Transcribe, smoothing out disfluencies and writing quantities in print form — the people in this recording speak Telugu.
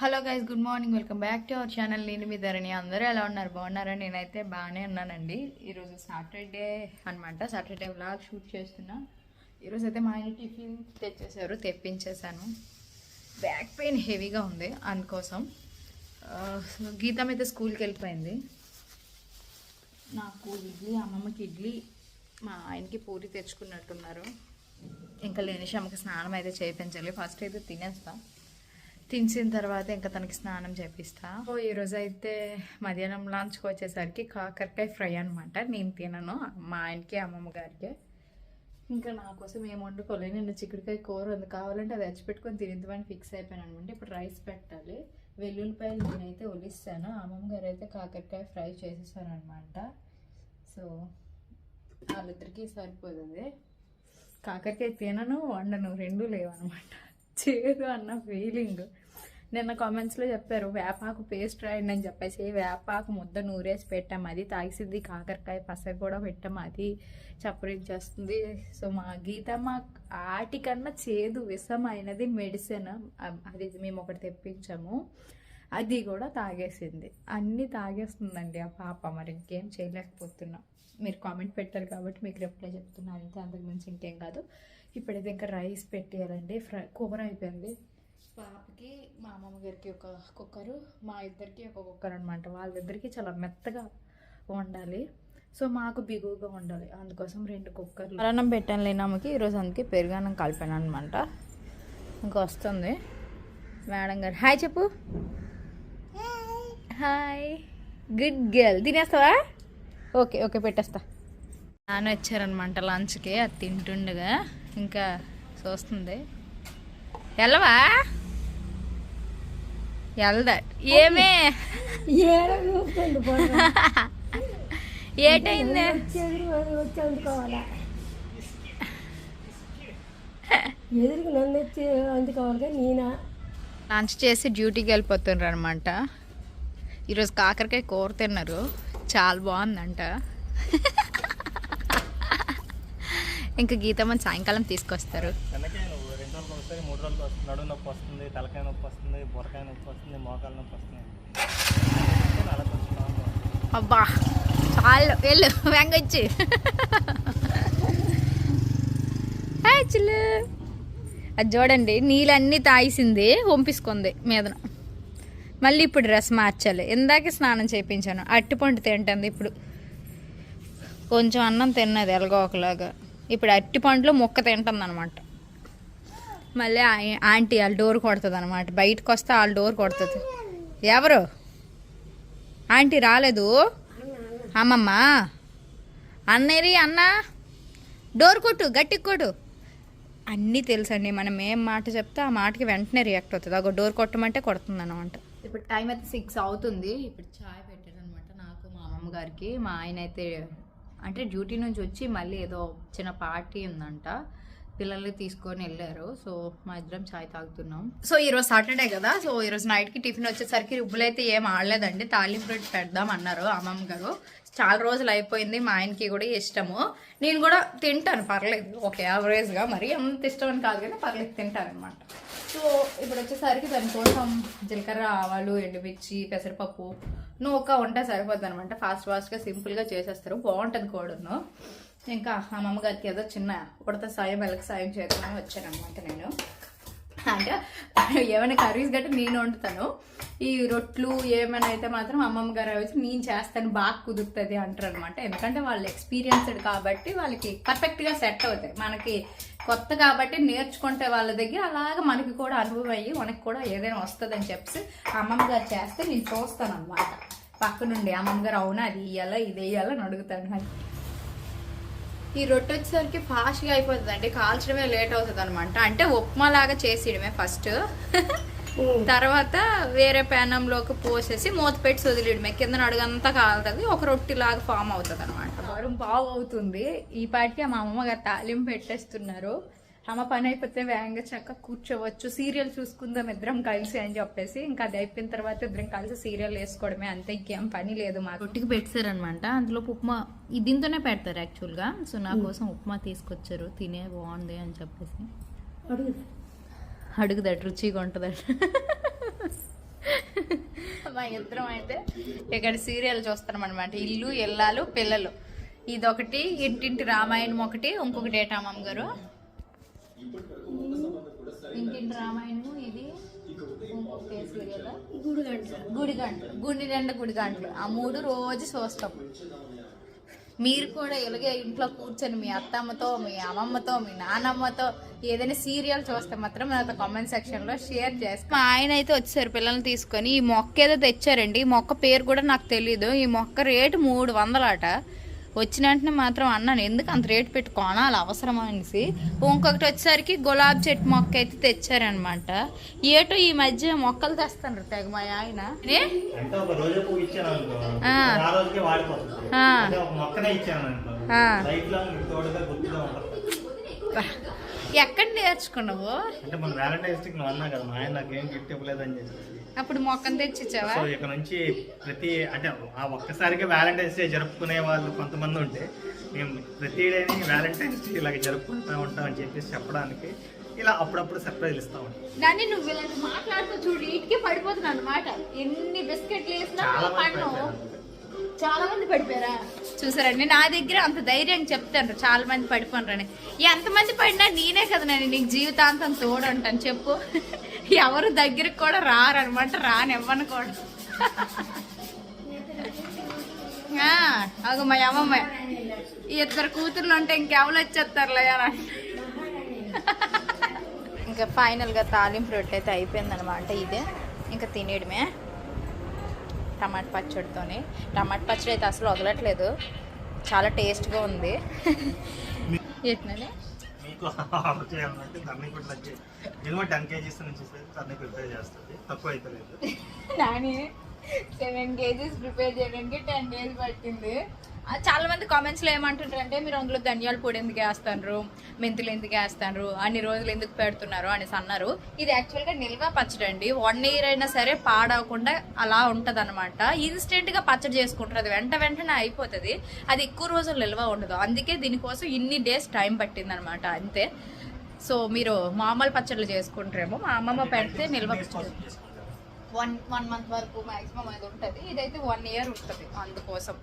Hello guys, good morning. Welcome back to our channel. నేను మీ ధరణి. అందరూ ఎలా ఉన్నారు? బాగున్నారా? నేనైతే బాగానే ఉన్నానండి. ఈరోజు సాటర్డే అనమాట. సాటర్డే వ్లాగ్ షూట్ చేస్తున్నా. ఈరోజు అయితే మా ఆయన టిఫిన్ తెప్పించేశాను. బ్యాక్ పెయిన్ హెవీగా ఉంది, అందుకోసం. గీతం అయితే స్కూల్కి వెళ్ళిపోయింది. నాకు ఇడ్లీ, అమ్మమ్మకి ఇడ్లీ, మా ఆయనకి పూరి తెచ్చుకున్నట్టున్నారు. ఇంకా లేనిషి అమ్మకి స్నానం అయితే చేయించాలి. ఫస్ట్ అయితే తినేసిన తర్వాత ఇంకా తనకి స్నానం చేపిస్తా. సో ఈరోజు అయితే మధ్యాహ్నం లంచ్కి వచ్చేసరికి కాకరకాయ ఫ్రై అనమాట. నేను తినను, మా ఆయనకి అమ్మమ్మ గారికి. ఇంకా నా కోసం ఏం వండుకోలేదు. నిన్న చిక్కుడుకాయ కూర ఉంది, కావాలంటే అది తెచ్చిపెట్టుకొని తినిద్దామని ఫిక్స్ అయిపోయాను అనమాట. ఇప్పుడు రైస్ పెట్టాలి. వెల్లుల్లిపాయలు నేనైతే ఒలిస్తాను, అమ్మమ్మ గారు అయితే కాకరకాయ ఫ్రై చేసేసాను అనమాట. సో వాళ్ళిద్దరికీ సరిపోతుంది. కాకరకాయ తినను, వండను, రెండూ లేవన్నమాట. చేదు అన్న ఫీలింగ్. నిన్న కామెంట్స్లో చెప్పారు వేపాకు పేస్ట్ రాయండి అని చెప్పేసి. వేపాకు ముద్ద నూరేసి పెట్టాము, అది తాగిసిద్ది. కాకరకాయ పసరు కూడా పెట్టాము, అది చప్పరించేస్తుంది. సో మా గీతమ్మ ఆటికన్నా చేదు విషమైనది మెడిసిన్, అది మేము ఒకటి తెప్పించాము, అది కూడా తాగేసింది. అన్నీ తాగేస్తుందండి ఆ పాప. మరి ఇంకేం చేయలేకపోతున్నాం. మీరు కామెంట్ పెట్టారు కాబట్టి మీకు రిప్లై చెప్తున్నాను, అంతే, అంతకు మించి ఇంకేం కాదు. ఇప్పుడైతే ఇంకా రైస్ పెట్టేయాలండి. కూర అయిపోయింది. పాపకి, మా అమ్మమ్మ గారికి ఒక కుక్కరు, మా ఇద్దరికి ఒక కుక్కర్ అనమాట. వాళ్ళిద్దరికి చాలా మెత్తగా వండాలి, సో మాకు బిగువుగా ఉండాలి. అందుకోసం 2 కుక్కర్లు. అన్నం పెట్టాను లేనమ్మకి ఈరోజు, అందుకే పెరుగన్నం కలిపాను అనమాట. ఇంకా వస్తుంది మేడం గారు. హాయ్ చెప్పు. Hi, good girl. తినేస్తావా? ఓకే ఓకే, పెట్టేస్తా. నాన్న వచ్చారనమాట లంచ్కి, అది తింటుండగా ఇంకా చూస్తుంది. వెళ్ళవా? వెళ్దా? ఏమే ఏటైంది? లంచ్ చేసి డ్యూటీకి వెళ్ళిపోతున్నారు అనమాట. ఈరోజు కాకరకాయ కూర తిన్నారు, చాలా బాగుందంట. ఇంకా గీతమ్మని సాయంకాలం తీసుకొస్తారు. అబ్బా చాలు, వెళ్ళు వెంగొచ్చి. అది చూడండి, నీళ్ళన్నీ తాగిసింది, వంపించుకుంది మీదన. మళ్ళీ ఇప్పుడు డ్రెస్ మార్చాలి. ఇందాకే స్నానం చేయించాను. అరటిపండు తింటుంది. ఇప్పుడు కొంచెం అన్నం తిన్నది ఎలాగో ఒకలాగా. ఇప్పుడు అరటిపండులో ముక్క తింటుంది అనమాట. మళ్ళీ ఆంటీ వాళ్ళ డోర్ కొడుతుంది అనమాట. బయటకు వస్తే వాళ్ళ డోర్ కొడుతుంది. ఎవరు ఆంటీ? రాలేదు అమ్మమ్మ. అన్నేరి అన్న, డోర్ కొట్టు, గట్టికి కొట్టు. అన్నీ తెలుసండి, మనం ఏం మాట చెప్తే ఆ మాటకి వెంటనే రియాక్ట్ అవుతుంది. ఒక డోర్ కొట్టమంటే కొడుతుంది అనమాట. ఇప్పుడు టైం అయితే 6 అవుతుంది. ఇప్పుడు చాయ్ పెట్టాను అనమాట నాకు, మా అమ్మమ్మ గారికి. మా ఆయన అయితే అంటే డ్యూటీ నుంచి వచ్చి మళ్ళీ ఏదో చిన్న పార్టీ ఉందంట, పిల్లల్ని తీసుకొని వెళ్ళారు. సో మా ఇద్దరం చాయ్ తాగుతున్నాం. సో ఈరోజు సాటర్డే కదా, సో ఈరోజు నైట్కి టిఫిన్ వచ్చేసరికి రుబ్బులు అయితే ఏం ఆడలేదండి. తాలింపు పెడదాం అన్నారు అమ్మమ్మ గారు. చాలా రోజులు అయిపోయింది, మా ఆయనకి కూడా ఇష్టము. నేను కూడా తింటాను, పర్లేదు, ఒక యావరేజ్గా. మరి అంత ఇష్టం అని కాదు కానీ పర్లేదు, తింటాను అనమాట. సో ఇప్పుడు వచ్చేసరికి దానికోసం జీలకర్ర, ఆవాలు, ఎండుమిర్చి, పెసరపప్పు, నూక ఉంటే సరిపోద్ది అనమాట. ఫాస్ట్గా సింపుల్గా చేసేస్తారు, బాగుంటుంది కూడాను. ఇంకా అమ్మమ్మ గారికి ఏదో చిన్న ఉడత సాయం, వెళ్ళకి సాయం చేద్దామని వచ్చానమాట నేను. అంటే ఏమైనా కర్రీస్ గట్రా నేను వండుతాను, ఈ రొట్లు ఏమైనా అయితే మాత్రం అమ్మమ్మ గారు వచ్చి నేను చేస్తాను, బాగా కుదురుతుంది అంటారు అనమాట. ఎందుకంటే వాళ్ళు ఎక్స్పీరియన్స్డ్ కాబట్టి వాళ్ళకి పర్ఫెక్ట్గా సెట్ అవుతాయి. మనకి కొత్త కాబట్టి నేర్చుకుంటే వాళ్ళ దగ్గర, అలాగా మనకి కూడా అనుభవం అయ్యి మనకి కూడా ఏదైనా వస్తుంది అని చెప్పి అమ్మమ్మ గారు చేస్తే నేను చూస్తాను అనమాట పక్క నుండి. అమ్మమ్మ గారు అవునా అది ఇయ్యాలా ఇది వేయాలని అడుగుతాను. ఈ రొట్టె వచ్చేసరికి ఫాస్ట్గా అయిపోతుంది అండి, కాల్చడమే లేట్ అవుతుంది అనమాట. అంటే ఉప్మా లాగా చేసేయడమే ఫస్ట్, తర్వాత వేరే పేనంలోకి పోసేసి మూత పెట్టి వదిలేయడమే. కింద అడుగంతా కాలుతుంది, ఒక రొట్టె లాగా ఫామ్ అవుతుంది అనమాట. వారం బాగు అవుతుంది. ఈ పాటికి మా అమ్మమ్మ గారు తాలింపు పెట్టేస్తున్నారు. అమ్మ పని అయిపోతే వేగంగా చక్క కూర్చోవచ్చు, సీరియల్ చూసుకుందాం ఇద్దరం కలిసి అని చెప్పేసి. ఇంకా అది అయిపోయిన తర్వాత ఇద్దరం కలిసి సీరియల్ వేసుకోవడమే, అంతే, ఇంకేం పని లేదు. మా రొట్టికి పెట్టారనమాట, అందులో ఉప్మా దీంతోనే పెడతారు యాక్చువల్గా. సో నా కోసం ఉప్మా తీసుకొచ్చారు, తినే బాగుంది అని చెప్పేసి. అడుగుదట, రుచిగా ఉంటుందట. మా ఇద్దరం అయితే ఇక్కడ సీరియల్ చూస్తున్నాం అనమాట. ఇల్లు ఇల్లాలు పిల్లలు. ఇదొకటి, ఇంటింటి రామాయణం ఒకటి, ఇంకొకటి ఏటామమ్మ గారు ఇంటింటి రామాయణము, ఇది ఇంకొక సీరియల్ గుడిగంటలు, గుడి నిండా గుడిగంటలు. ఆ 3 రోజు చూస్తాం. మీరు కూడా ఇలాగే ఇంట్లో కూర్చొని మీ అత్తమ్మతో, మీ అమ్మమ్మతో, మీ నానమ్మతో ఏదైనా సీరియల్ చూస్తే మాత్రం నాతో కామెంట్ సెక్షన్ లో షేర్ చేస్తాను. మా ఆయన అయితే వచ్చారు పిల్లల్ని తీసుకొని. ఈ మొక్క ఏదో తెచ్చారండి. ఈ మొక్క పేరు కూడా నాకు తెలీదు. ఈ మొక్క రేటు 300 అట. వచ్చిన వెంటనే మాత్రం అన్నాను, ఎందుకు అంత రేటు పెట్టి కొనాలి అవసరమా అనేసి. ఇంకొకటి వచ్చేసరికి గులాబీ చెట్టు మొక్క అయితే తెచ్చారనమాట. ఏటో ఈ మధ్య మొక్కలు తెస్తాను తెగ మా ఆయన. ఎక్కడ నేర్చుకున్నావు? అప్పుడు మొక్కను తెచ్చిచ్చావా? సో ఇక నుంచి ప్రతి అంటే ఆ ఒక్కసారిగా వ్యాలంటైన్స్ డే జరుపుకునే వాళ్ళు కొంతమంది ఉంటే, మేము ప్రతి డేని వ్యాలంటైన్స్ డే ఇలాగ జరుపుకుంటూ ఉంటాం అని చెప్పేసి చెప్పడానికి ఇలా అప్పుడప్పుడు సర్ప్రైజ్ ఇస్తా ఉంటాం. దాన్ని నువ్వు ఇలా మాట్లాడుతూ చూడు, ఇటుకే పడిపోతున్నాను అనమాట. ఎన్ని బిస్కెట్లు వేసినా చాలా మంది పడిపోయారా చూసారండి. నా దగ్గర అంత ధైర్యం చెప్తాను చాలా మంది పడిపోనరని. ఎంతమంది పడినా నేనే కదా నేను నీకు జీవితాంతం తోడంటాను చెప్పు. ఎవరు దగ్గరికి కూడా రారనమాట, రానివ్వను కూడా. అగ మా అమ్మమ్మ 2 కూతుర్లు ఉంటే ఇంకెవరు వచ్చేస్తారులే అని. ఇంకా ఫైనల్గా తాలింపు రొట్టె అయితే అయిపోయిందనమాట. ఇదే ఇంకా తినేయడమే టమాటా పచ్చడితోని. టమాటా పచ్చడి అయితే అసలు వదలట్లేదు, చాలా టేస్ట్గా ఉంది. ఏంటనే మీకు చేయాలంటే మినిమం 10 kgs నుంచి తన్ని ప్రిపేర్ చేస్తుంది, తక్కువ అయితే లేదు. నాని 7 kgs ప్రిపేర్ చేయడానికి 10 days పట్టింది. చాలా మంది కామెంట్స్ లో ఏమంటుంటారు అంటే, మీరు అందులో ధనియాల పొడి ఎందుకు వేస్తారు, మెంతులు ఎందుకు వేస్తారు, అన్ని రోజులు ఎందుకు పెడుతున్నారు అనేసి అన్నారు. ఇది యాక్చువల్గా నిల్వ పచ్చడి అండి. 1 year అయినా సరే పాడవకుండా అలా ఉంటది అనమాట. ఇన్స్టెంట్ గా పచ్చడి చేసుకుంటారు, అది వెంటనే అయిపోతుంది. అది ఎక్కువ రోజులు నిల్వ ఉండదు. అందుకే దీనికోసం ఇన్ని డేస్ టైం పట్టింది అనమాట, అంతే. సో మీరు మామూలు పచ్చళ్ళు చేసుకుంటారేమో, మా అమ్మమ్మ పెడితే నిల్వ పచ్చడి 1 month వరకు మాక్సిమం అది ఉంటుంది. ఇదైతే 1 year ఉంటుంది అందుకోసం.